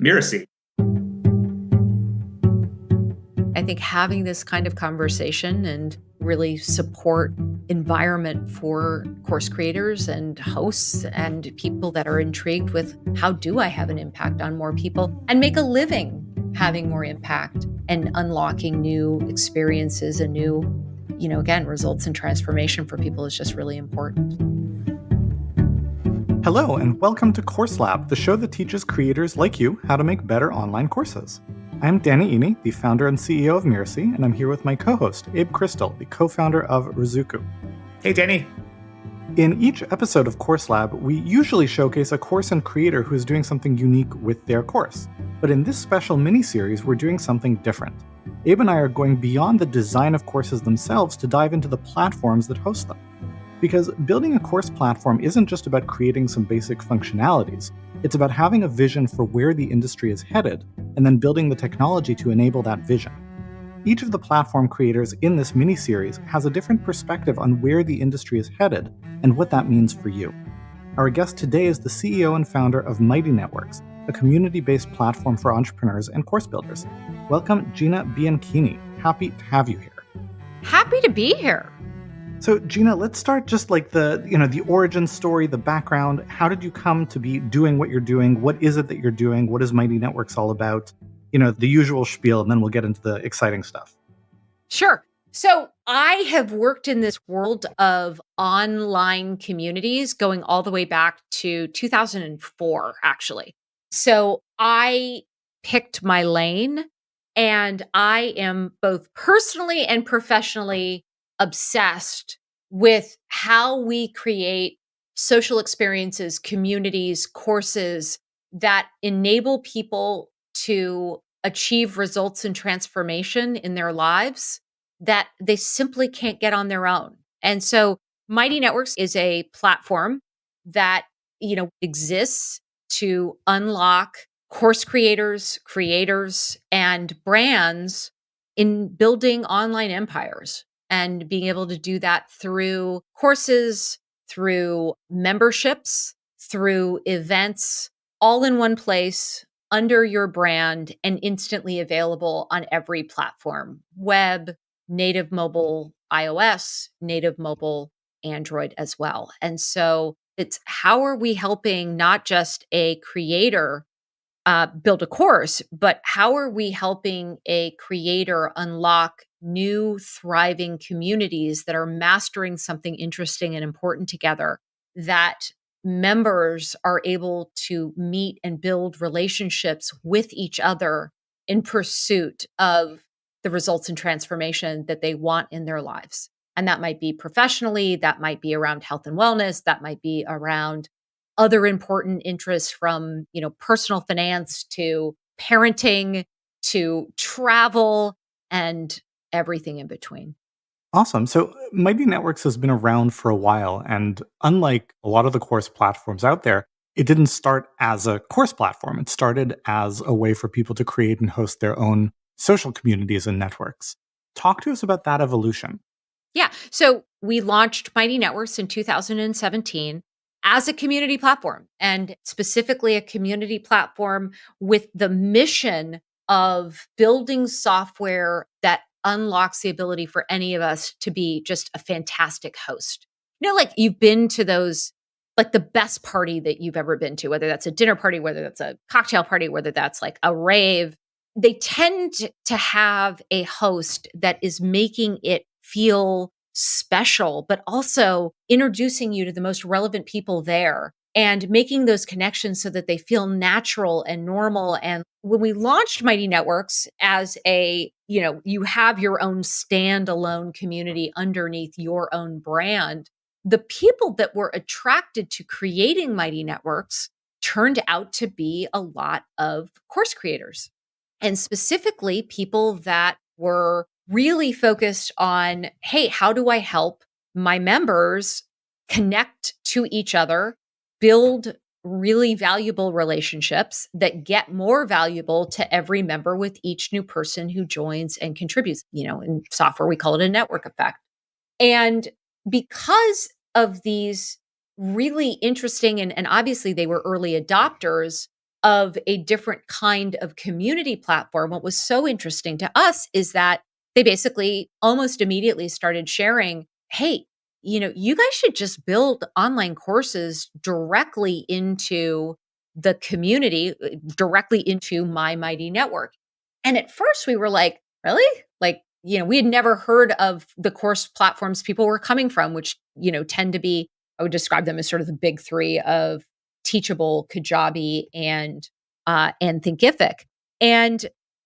Mirasee. I think having this kind of conversation and really support environment for course creators and hosts and people that are intrigued with how do I have an impact on more people and make a living having more impact and unlocking new experiences and new, again, results and transformation for people is just really important. Hello, and welcome to Course Lab, the show that teaches creators like you how to make better online courses. I'm Danny Iny, the founder and CEO of Mirasee, and I'm here with my co-host, Abe Crystal, the co-founder of Rizuku. Hey, Danny. In each episode of Course Lab, we usually showcase a course and creator who is doing something unique with their course. But in this special mini-series, we're doing something different. Abe and I are going beyond the design of courses themselves to dive into the platforms that host them. Because building a course platform isn't just about creating some basic functionalities. It's about having a vision for where the industry is headed, and then building the technology to enable that vision. Each of the platform creators in this mini-series has a different perspective on where the industry is headed and what that means for you. Our guest today is the CEO and founder of Mighty Networks, a community-based platform for entrepreneurs and course builders. Welcome, Gina Bianchini. Happy to have you here. Happy to be here. So, Gina, let's start just like the origin story, the background. How did you come to be doing what you're doing? What is it that you're doing? What is Mighty Networks all about? The usual spiel, and then we'll get into the exciting stuff. Sure. So I have worked in this world of online communities going all the way back to 2004, actually. So I picked my lane, and I am both personally and professionally obsessed with how we create social experiences, communities, courses that enable people to achieve results and transformation in their lives that they simply can't get on their own. And so Mighty Networks is a platform that, exists to unlock course creators, and brands in building online empires and being able to do that through courses, through memberships, through events, all in one place under your brand and instantly available on every platform, web, native mobile, iOS, native mobile, Android as well. And so it's how are we helping not just a creator build a course, but how are we helping a creator unlock new thriving communities that are mastering something interesting and important together, that members are able to meet and build relationships with each other in pursuit of the results and transformation that they want in their lives. And that might be professionally, that might be around health and wellness, that might be around other important interests from, personal finance to parenting to travel and everything in between. Awesome. So Mighty Networks has been around for a while, and unlike a lot of the course platforms out there, it didn't start as a course platform. It started as a way for people to create and host their own social communities and networks. Talk to us about that evolution. Yeah. So we launched Mighty Networks in 2017 as a community platform, and specifically a community platform with the mission of building software that unlocks the ability for any of us to be just a fantastic host. Like you've been to those, like the best party that you've ever been to, whether that's a dinner party, whether that's a cocktail party, whether that's like a rave, they tend to have a host that is making it feel special, but also introducing you to the most relevant people there and making those connections so that they feel natural and normal. And when we launched Mighty Networks as you have your own standalone community underneath your own brand, the people that were attracted to creating Mighty Networks turned out to be a lot of course creators, and specifically people that were really focused on, hey, how do I help my members connect to each other, build really valuable relationships that get more valuable to every member with each new person who joins and contributes. In software, we call it a network effect. And because of these really interesting, and obviously they were early adopters of a different kind of community platform, what was so interesting to us is that they basically almost immediately started sharing, hey, you guys should just build online courses directly into the community, directly into My Mighty Network. And at first we were like, really? Like, we had never heard of the course platforms people were coming from, which, tend to be, I would describe them as sort of the big three of Teachable, Kajabi, and Thinkific. And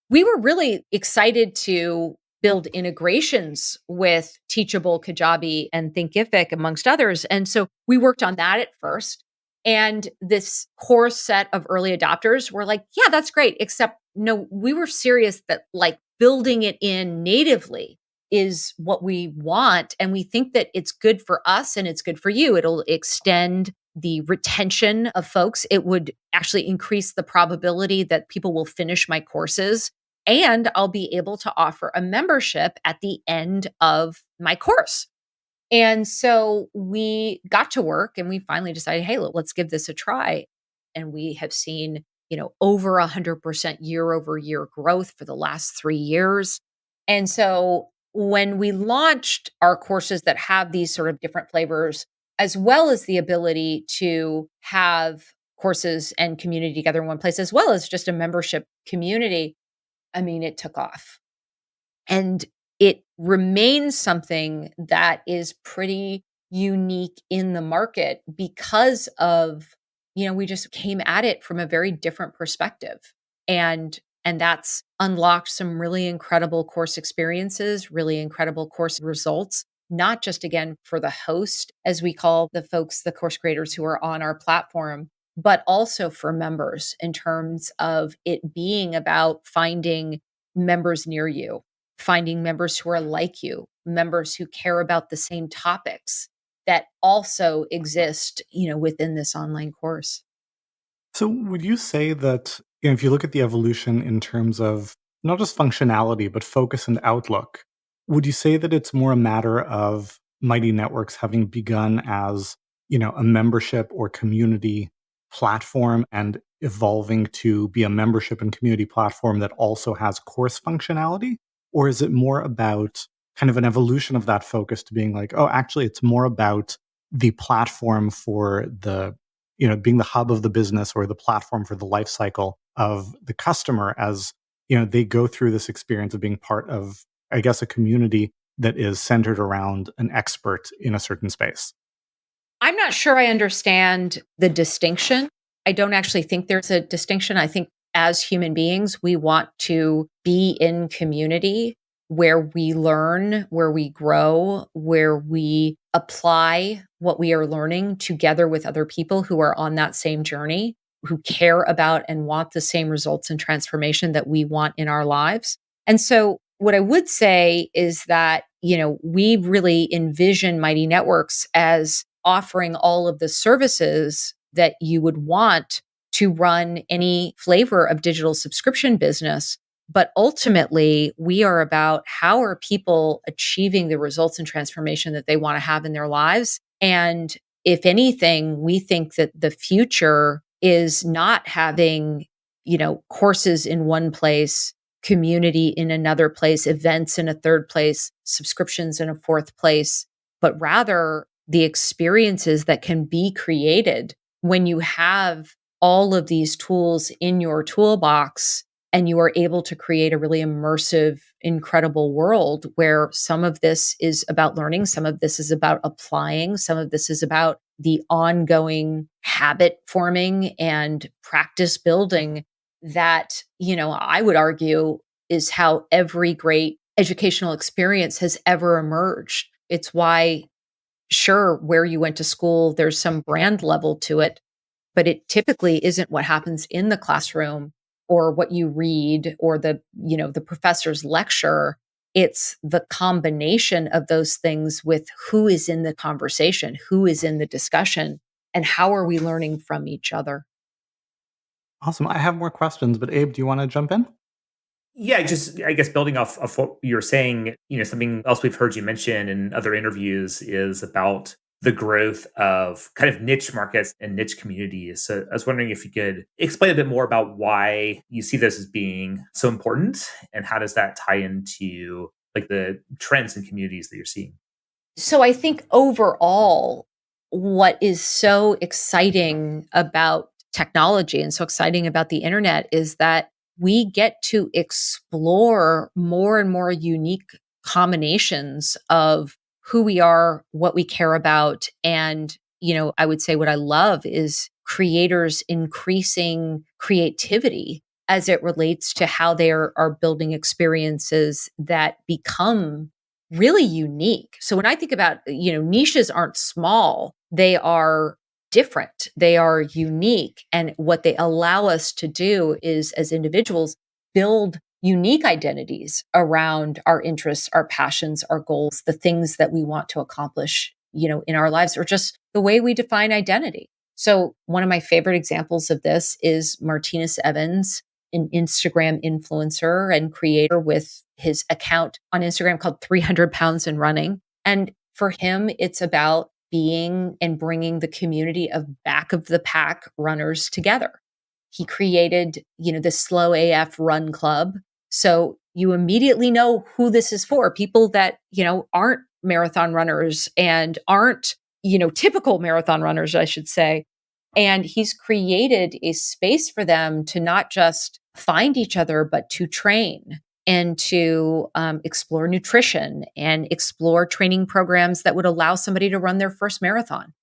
we were really excited to build integrations with Teachable, Kajabi, and Thinkific, amongst others. And so we worked on that at first. And this core set of early adopters were like, yeah, that's great. Except, no, we were serious that like building it in natively is what we want. And we think that it's good for us and it's good for you. It'll extend the retention of folks. It would actually increase the probability that people will finish my courses. And I'll be able to offer a membership at the end of my course. And so we got to work and we finally decided, hey, let's give this a try. And we have seen, over 100% year over year growth for the last 3 years. And so when we launched our courses that have these sort of different flavors, as well as the ability to have courses and community together in one place, as well as just a membership community, I mean, it took off. And it remains something that is pretty unique in the market because of, we just came at it from a very different perspective. And that's unlocked some really incredible course experiences, really incredible course results, not just again for the host, as we call the folks, the course creators who are on our platform, but also for members in terms of it being about finding members near you, finding members who are like you, members who care about the same topics that also exist, within this online course. So, would you say that if you look at the evolution in terms of not just functionality, but focus and outlook, would you say that it's more a matter of Mighty Networks having begun as, a membership or community platform and evolving to be a membership and community platform that also has course functionality? Or is it more about kind of an evolution of that focus to being like, oh, actually, it's more about the platform for the being the hub of the business or the platform for the life cycle of the customer as, they go through this experience of being part of, I guess, a community that is centered around an expert in a certain space? I'm not sure I understand the distinction. I don't actually think there's a distinction. I think as human beings, we want to be in community where we learn, where we grow, where we apply what we are learning together with other people who are on that same journey, who care about and want the same results and transformation that we want in our lives. And so, what I would say is that, we really envision Mighty Networks as offering all of the services that you would want to run any flavor of digital subscription business. But ultimately, we are about how are people achieving the results and transformation that they want to have in their lives. And if anything, we think that the future is not having, courses in one place, community in another place, events in a third place, subscriptions in a fourth place, but rather the experiences that can be created when you have all of these tools in your toolbox and you are able to create a really immersive, incredible world where some of this is about learning, some of this is about applying, some of this is about the ongoing habit forming and practice building that, I would argue is how every great educational experience has ever emerged. It's why, sure, where you went to school, there's some brand level to it, but it typically isn't what happens in the classroom or what you read or the professor's lecture. It's the combination of those things with who is in the conversation, who is in the discussion, and how are we learning from each other. Awesome. I have more questions, but Abe, do you want to jump in? Yeah, just I guess building off of what you're saying, something else we've heard you mention in other interviews is about the growth of kind of niche markets and niche communities. So I was wondering if you could explain a bit more about why you see this as being so important and how does that tie into like the trends and communities that you're seeing? So I think overall, what is so exciting about technology and so exciting about the internet is that we get to explore more and more unique combinations of who we are, what we care about. And, I would say what I love is creators increasing creativity as it relates to how they are building experiences that become really unique. So when I think about, niches aren't small, they are different, they are unique. And what they allow us to do is, as individuals, build unique identities around our interests, our passions, our goals, the things that we want to accomplish, in our lives, or just the way we define identity. So one of my favorite examples of this is Martinez Evans, an Instagram influencer and creator with his account on Instagram called 300 Pounds and Running. And for him, it's about being and bringing the community of back of the pack runners together. He created, the Slow AF Run Club. So you immediately know who this is for. People that, aren't marathon runners and aren't, typical marathon runners, I should say. And he's created a space for them to not just find each other, but to train and to explore nutrition and explore training programs that would allow somebody to run their first marathon.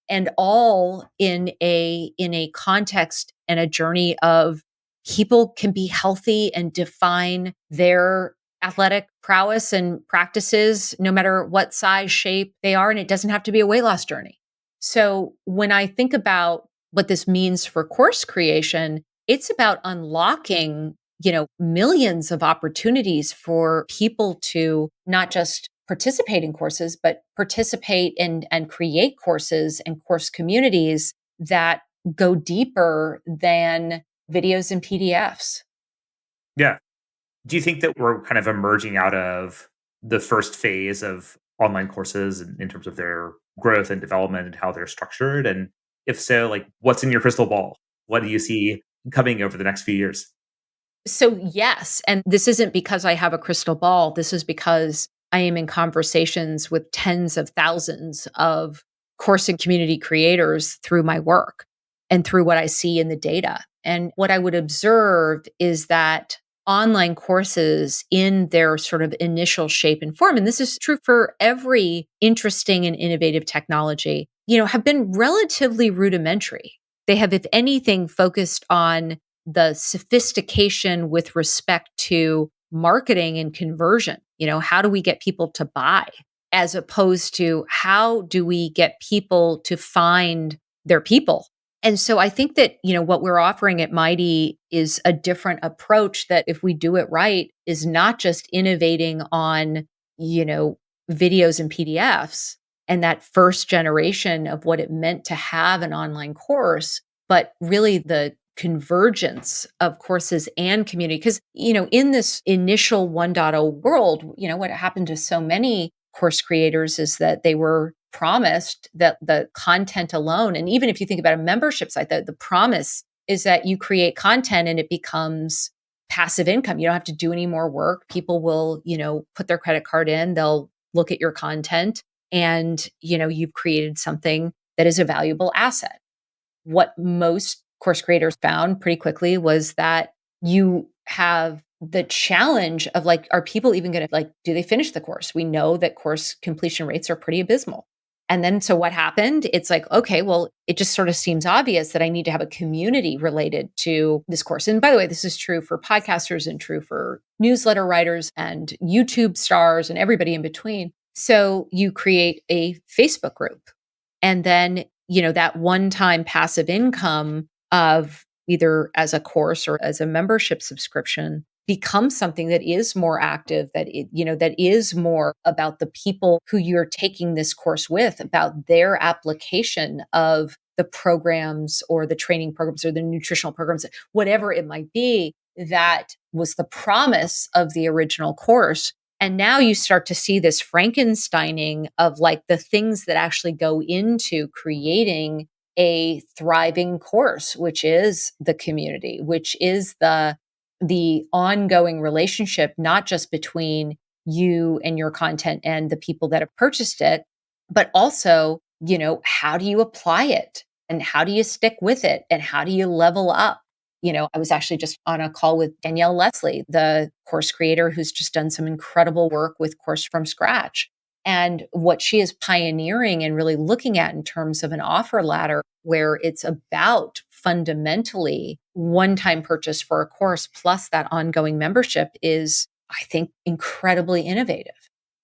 And all in a context and a journey of people can be healthy and define their athletic prowess and practices no matter what size, shape they are. And it doesn't have to be a weight loss journey. So when I think about what this means for course creation, it's about unlocking, millions of opportunities for people to not just participate in courses, but participate in and create courses and course communities that go deeper than videos and PDFs. Yeah. Do you think that we're kind of emerging out of the first phase of online courses in terms of their growth and development and how they're structured? And if so, like what's in your crystal ball? What do you see coming over the next few years? So, yes. And this isn't because I have a crystal ball. This is because I am in conversations with tens of thousands of course and community creators through my work and through what I see in the data. And what I would observe is that online courses in their sort of initial shape and form, and this is true for every interesting and innovative technology, have been relatively rudimentary. They have, if anything, focused on the sophistication with respect to marketing and conversion. How do we get people to buy as opposed to how do we get people to find their people? And so I think that, what we're offering at Mighty is a different approach that if we do it right is not just innovating on, videos and PDFs and that first generation of what it meant to have an online course, but really the convergence of courses and community. Because, in this initial 1.0 world, what happened to so many course creators is that they were promised that the content alone, and even if you think about a membership site, the promise is that you create content and it becomes passive income. You don't have to do any more work. People will, put their credit card in, they'll look at your content and, you've created something that is a valuable asset. What most course creators found pretty quickly was that you have the challenge of like, are people even going to do they finish the course? We know that course completion rates are pretty abysmal. And then, so what happened? It's like, okay, well, it just sort of seems obvious that I need to have a community related to this course. And by the way, this is true for podcasters and true for newsletter writers and YouTube stars and everybody in between. So you create a Facebook group and then, that one-time passive income of either as a course or as a membership subscription becomes something that is more active, that that is more about the people who you're taking this course with, about their application of the programs or the training programs or the nutritional programs, whatever it might be. That was the promise of the original course. And now you start to see this Frankensteining of like the things that actually go into creating a thriving course, which is the community, which is the ongoing relationship, not just between you and your content and the people that have purchased it, but also, how do you apply it and how do you stick with it and how do you level up? I was actually just on a call with Danielle Leslie, the course creator who's just done some incredible work with Course from Scratch. And what she is pioneering and really looking at in terms of an offer ladder, where it's about fundamentally one-time purchase for a course plus that ongoing membership, is, I think, incredibly innovative.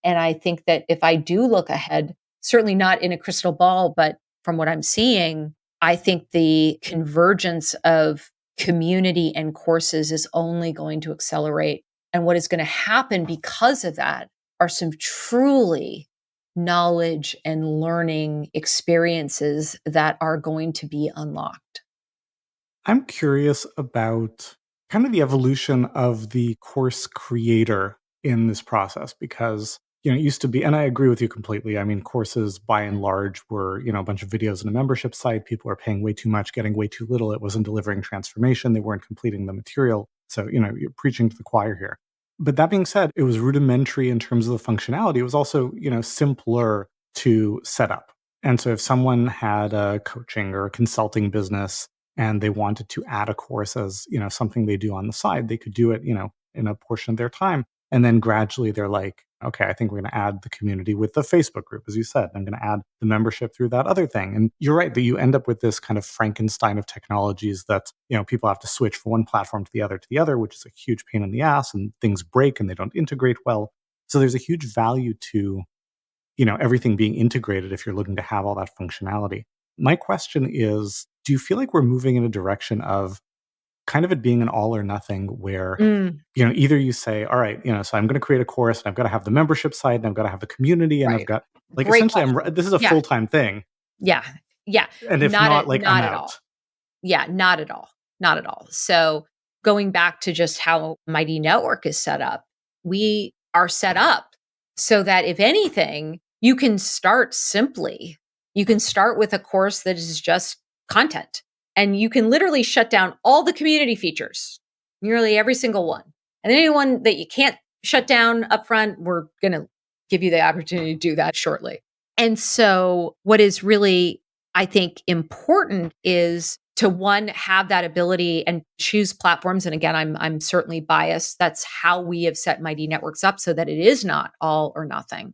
And I think that if I do look ahead, certainly not in a crystal ball, but from what I'm seeing, I think the convergence of community and courses is only going to accelerate. And what is going to happen because of that are some truly knowledge and learning experiences that are going to be unlocked. I'm curious about kind of the evolution of the course creator in this process because, it used to be, and I agree with you completely. I mean, courses by and large were, a bunch of videos in a membership site. People were paying way too much, getting way too little. It wasn't delivering transformation. They weren't completing the material. So, you're preaching to the choir here. But that being said, it was rudimentary in terms of the functionality. It was also, simpler to set up. And so if someone had a coaching or a consulting business and they wanted to add a course as, something they do on the side, they could do it, in a portion of their time. And then gradually they're like, okay, I think we're going to add the community with the Facebook group, as you said. I'm going to add the membership through that other thing. And you're right that you end up with this kind of Frankenstein of technologies that, people have to switch from one platform to the other, which is a huge pain in the ass, and things break and they don't integrate well. So there's a huge value to, everything being integrated if you're looking to have all that functionality. My question is, do you feel like we're moving in a direction of kind of it being an all or nothing where, either you say, all right, so I'm going to create a course and I've got to have the membership side and I've got to have the community and I've Right. got like, Great essentially, this is a Yeah. full-time thing. Yeah. Yeah. And if not, like, I'm Not at all. out. Yeah, not at all. Not at all. So going back to just how Mighty Network is set up, we are set up so that if anything, you can start simply. You can start with a course that is just content, and you can literally shut down all the community features, nearly every single one. And anyone that you can't shut down upfront, we're going to give you the opportunity to do that shortly. And so what is really, I think, important is to, one, have that ability and choose platforms. And again, I'm certainly biased. That's how we have set Mighty Networks up so that it is not all or nothing.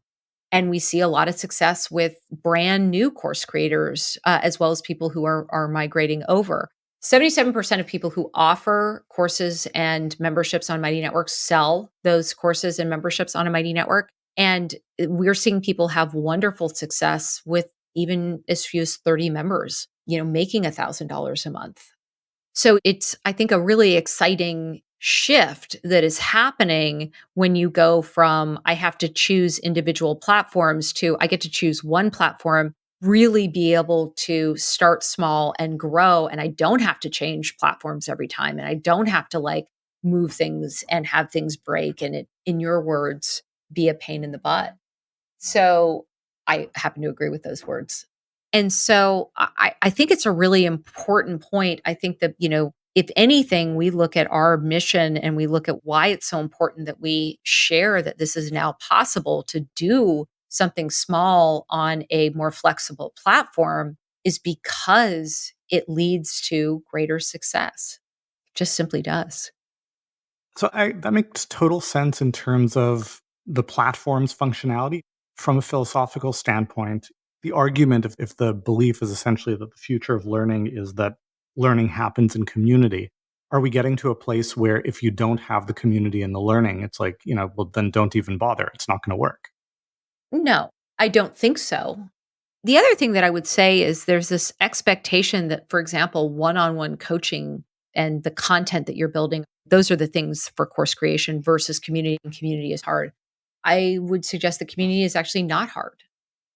And we see a lot of success with brand new course creators, as well as people who are migrating over. 77% of people who offer courses and memberships on Mighty Networks sell those courses and memberships on a Mighty Network. And we're seeing people have wonderful success with even as few as 30 members, making $1,000 a month. So it's, I think, a really exciting shift that is happening when you go from, I have to choose individual platforms, to I get to choose one platform, really be able to start small and grow. And I don't have to change platforms every time. And I don't have to like move things and have things break. And it, in your words, be a pain in the butt. So I happen to agree with those words. And so I think it's a really important point. I think that, if anything, we look at our mission and we look at why it's so important that we share that this is now possible to do something small on a more flexible platform, is because it leads to greater success. It just simply does. So that makes total sense in terms of the platform's functionality. From a philosophical standpoint, the argument, if the belief is essentially that the future of learning is that learning happens in community, are we getting to a place where if you don't have the community and the learning, it's like, well, then don't even bother. It's not going to work. No, I don't think so. The other thing that I would say is there's this expectation that, for example, one-on-one coaching and the content that you're building, those are the things for course creation versus community, and community is hard. I would suggest the community is actually not hard.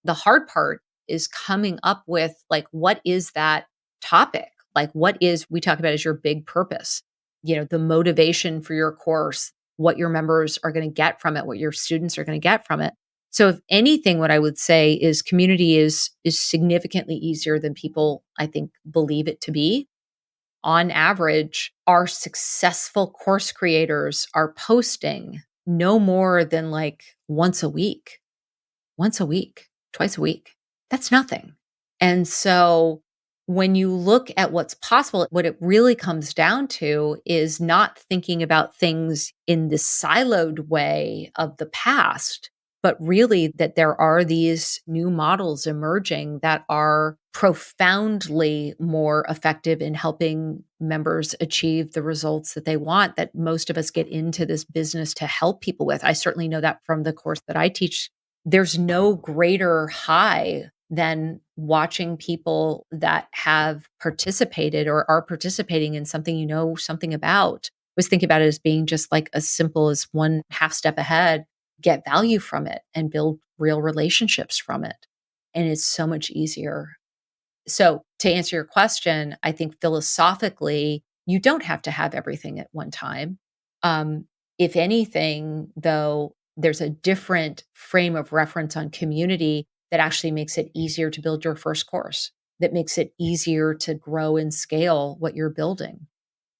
The hard part is coming up with, like, what is that topic? Like, what is, we talk about as your big purpose, the motivation for your course, what your members are going to get from it, what your students are going to get from it. So if anything, what I would say is community is significantly easier than people, I think, believe it to be. On average, our successful course creators are posting no more than like once a week, twice a week. That's nothing. And so when you look at what's possible, what it really comes down to is not thinking about things in the siloed way of the past, but really that there are these new models emerging that are profoundly more effective in helping members achieve the results that they want, that most of us get into this business to help people with. I certainly know that from the course that I teach. There's no greater high than watching people that have participated or are participating in something you know something about. I always think about it as being just like as simple as one half step ahead, get value from it and build real relationships from it. And it's so much easier. So to answer your question, I think philosophically, you don't have to have everything at one time. If anything, though, there's a different frame of reference on community that actually makes it easier to build your first course, that makes it easier to grow and scale what you're building,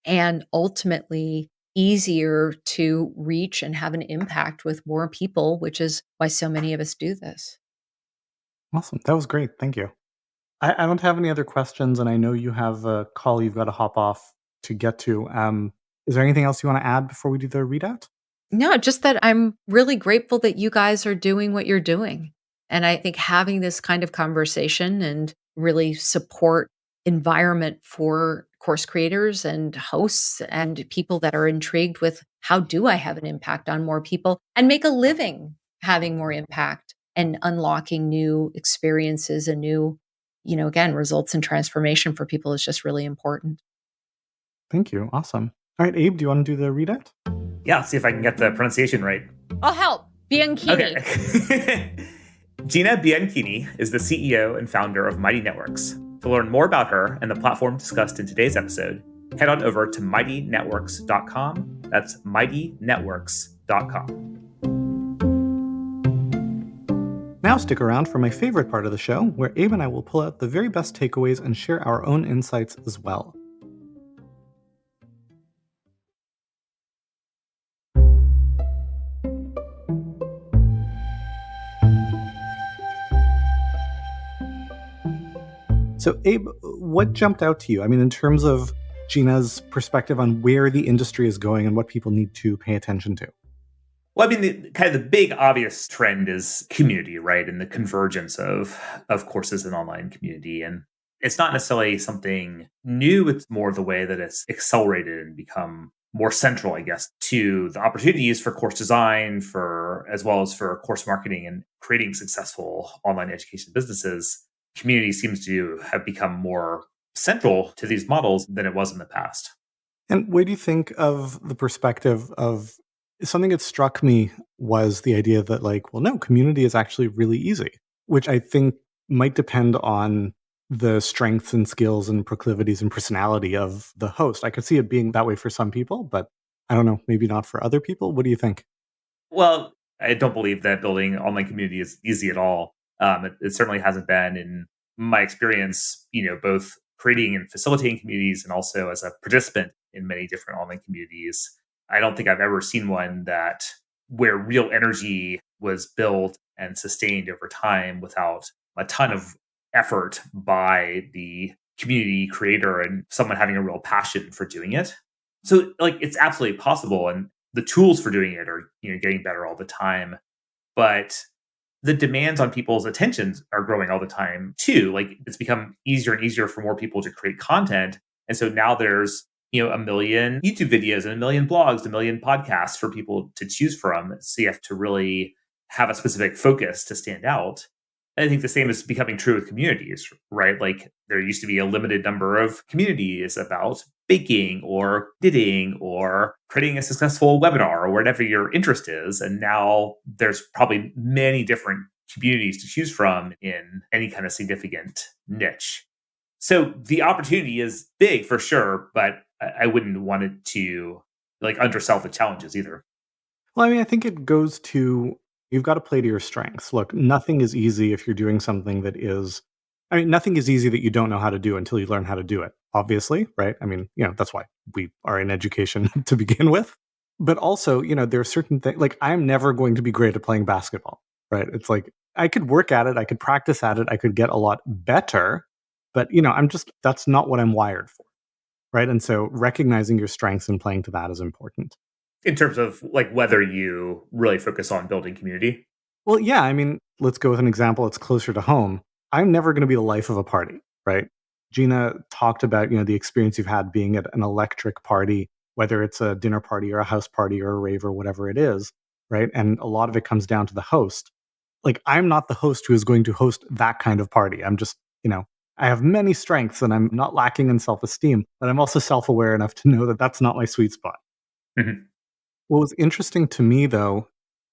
and ultimately easier to reach and have an impact with more people, which is why so many of us do this. Awesome. That was great. Thank you. I don't have any other questions, and I know you have a call you've got to hop off to get to. Is there anything else you want to add before we do the readout? No, just that I'm really grateful that you guys are doing what you're doing. And I think having this kind of conversation and really support environment for course creators and hosts and people that are intrigued with how do I have an impact on more people and make a living having more impact and unlocking new experiences and new, again, results and transformation for people is just really important. Thank you. Awesome. All right, Abe, do you want to do the readout? Yeah, let's see if I can get the pronunciation right. I'll help. Bianchini. Okay. Gina Bianchini is the CEO and founder of Mighty Networks. To learn more about her and the platform discussed in today's episode, head on over to mightynetworks.com. That's mightynetworks.com. Now stick around for my favorite part of the show, where Abe and I will pull out the very best takeaways and share our own insights as well. So, Abe, what jumped out to you? I mean, in terms of Gina's perspective on where the industry is going and what people need to pay attention to. Well, I mean, the big obvious trend is community, right? And the convergence of courses and online community. And it's not necessarily something new. It's more the way that it's accelerated and become more central, I guess, to the opportunities for course design, as well as for course marketing and creating successful online education businesses. Community seems to have become more central to these models than it was in the past. And what do you think of the perspective of something that struck me was the idea that no, community is actually really easy, which I think might depend on the strengths and skills and proclivities and personality of the host. I could see it being that way for some people, but I don't know, maybe not for other people. What do you think? Well, I don't believe that building online community is easy at all. It certainly hasn't been in my experience, both creating and facilitating communities and also as a participant in many different online communities. I don't think I've ever seen one where real energy was built and sustained over time without a ton of effort by the community creator and someone having a real passion for doing it. So it's absolutely possible. And the tools for doing it are, getting better all the time. But the demands on people's attentions are growing all the time too. It's become easier and easier for more people to create content. And so now there's, a million YouTube videos and a million blogs, a million podcasts for people to choose from. So you have to really have a specific focus to stand out. And I think the same is becoming true with communities, right? There used to be a limited number of communities about baking or knitting or creating a successful webinar or whatever your interest is. And now there's probably many different communities to choose from in any kind of significant niche. So the opportunity is big for sure, but I wouldn't want it to undersell the challenges either. Well, I mean, I think it goes to you've got to play to your strengths. Look, nothing is easy if you're doing something that is, I mean, nothing is easy that you don't know how to do until you learn how to do it, obviously, right? I mean, that's why we are in education to begin with. But also, there are certain things, like I'm never going to be great at playing basketball, right? It's like I could work at it, I could practice at it, I could get a lot better, but, that's not what I'm wired for, right? And so recognizing your strengths and playing to that is important. In terms of like whether you really focus on building community. Well, yeah, I mean, let's go with an example that's closer to home. I'm never going to be the life of a party, right? Gina talked about, the experience you've had being at an electric party, whether it's a dinner party or a house party or a rave or whatever it is, right? And a lot of it comes down to the host. Like, I'm not the host who is going to host that kind of party. I'm just, I have many strengths and I'm not lacking in self esteem, but I'm also self aware enough to know that that's not my sweet spot. Mhm. What was interesting to me, though,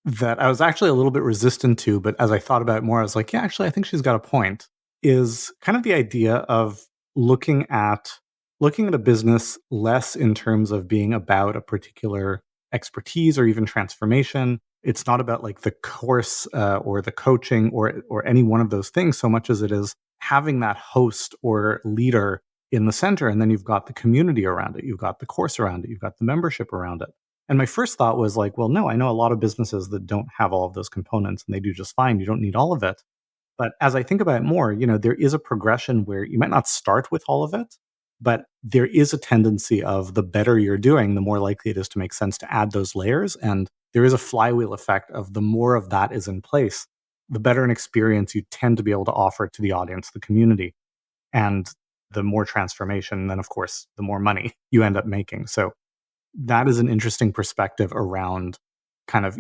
that I was actually a little bit resistant to, but as I thought about it more, I was like, yeah, actually, I think she's got a point, is kind of the idea of looking at a business less in terms of being about a particular expertise or even transformation. It's not about like the course or the coaching or any one of those things so much as it is having that host or leader in the center, and then you've got the community around it, you've got the course around it, you've got the membership around it. And my first thought was like, well, no, I know a lot of businesses that don't have all of those components and they do just fine. You don't need all of it. But as I think about it more, there is a progression where you might not start with all of it, but there is a tendency of the better you're doing, the more likely it is to make sense to add those layers. And there is a flywheel effect of the more of that is in place, the better an experience you tend to be able to offer to the audience, the community, and the more transformation. And then, of course, the more money you end up making. So that is an interesting perspective around kind of,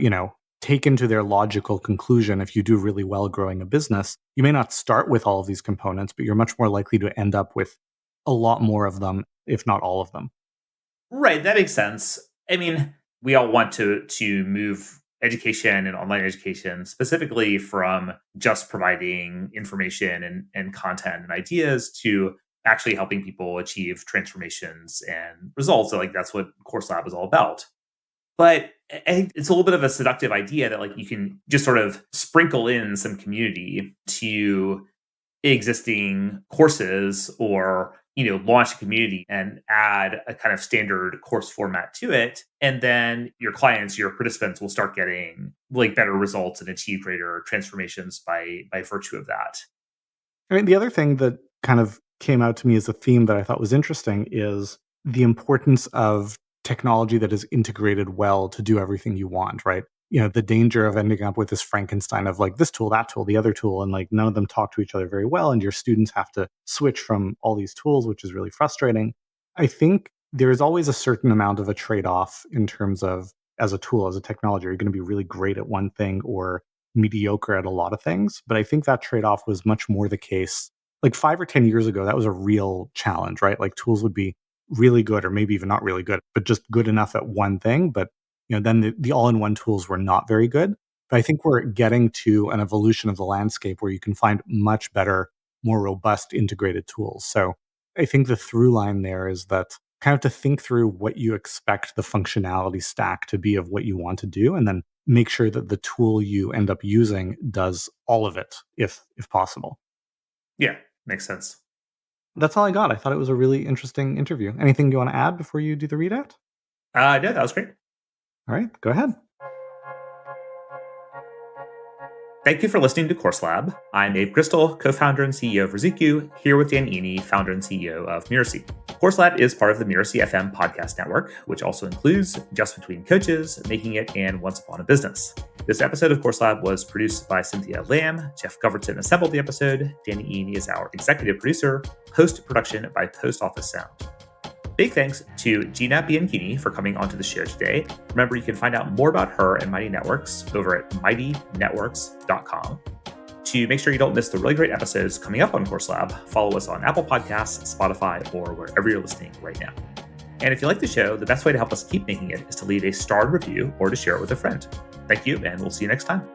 taken to their logical conclusion. If you do really well growing a business, you may not start with all of these components, but you're much more likely to end up with a lot more of them, if not all of them. Right, that makes sense. I mean, we all want to move education and online education specifically from just providing information and content and ideas to actually helping people achieve transformations and results. So like that's what Course Lab is all about. But I think it's a little bit of a seductive idea that like you can just sort of sprinkle in some community to existing courses or launch a community and add a kind of standard course format to it, and then your clients, your participants will start getting like better results and achieve greater transformations by virtue of that. I mean, the other thing that kind of came out to me as a theme that I thought was interesting is the importance of technology that is integrated well to do everything you want, right? The danger of ending up with this Frankenstein of like this tool, that tool, the other tool, and like none of them talk to each other very well. And your students have to switch from all these tools, which is really frustrating. I think there is always a certain amount of a trade off in terms of as a tool, as a technology, are you going to be really great at one thing or mediocre at a lot of things? But I think that trade off was much more the case like 5 or 10 years ago. That was a real challenge, right? Like tools would be really good or maybe even not really good, but just good enough at one thing. But then the all-in-one tools were not very good. But I think we're getting to an evolution of the landscape where you can find much better, more robust integrated tools. So I think the through line there is that kind of to think through what you expect the functionality stack to be of what you want to do, and then make sure that the tool you end up using does all of it, if possible. Yeah, makes sense. That's all I got. I thought it was a really interesting interview. Anything you want to add before you do the readout? No, that was great. All right, go ahead. Thank you for listening to Course Lab. I'm Abe Crystal, co-founder and CEO of Riziku, here with Dan Eny, founder and CEO of Mirasee. Course Lab is part of the Mirasee FM podcast network, which also includes Just Between Coaches, Making It, and Once Upon a Business. This episode of Course Lab was produced by Cynthia Lamb. Jeff Goverton assembled the episode. Danny Eny is our executive producer. Post-production by Post Office Sound. Big thanks to Gina Bianchini for coming onto the show today. Remember, you can find out more about her and Mighty Networks over at mightynetworks.com. To make sure you don't miss the really great episodes coming up on Course Lab, follow us on Apple Podcasts, Spotify, or wherever you're listening right now. And if you like the show, the best way to help us keep making it is to leave a starred review or to share it with a friend. Thank you, and we'll see you next time.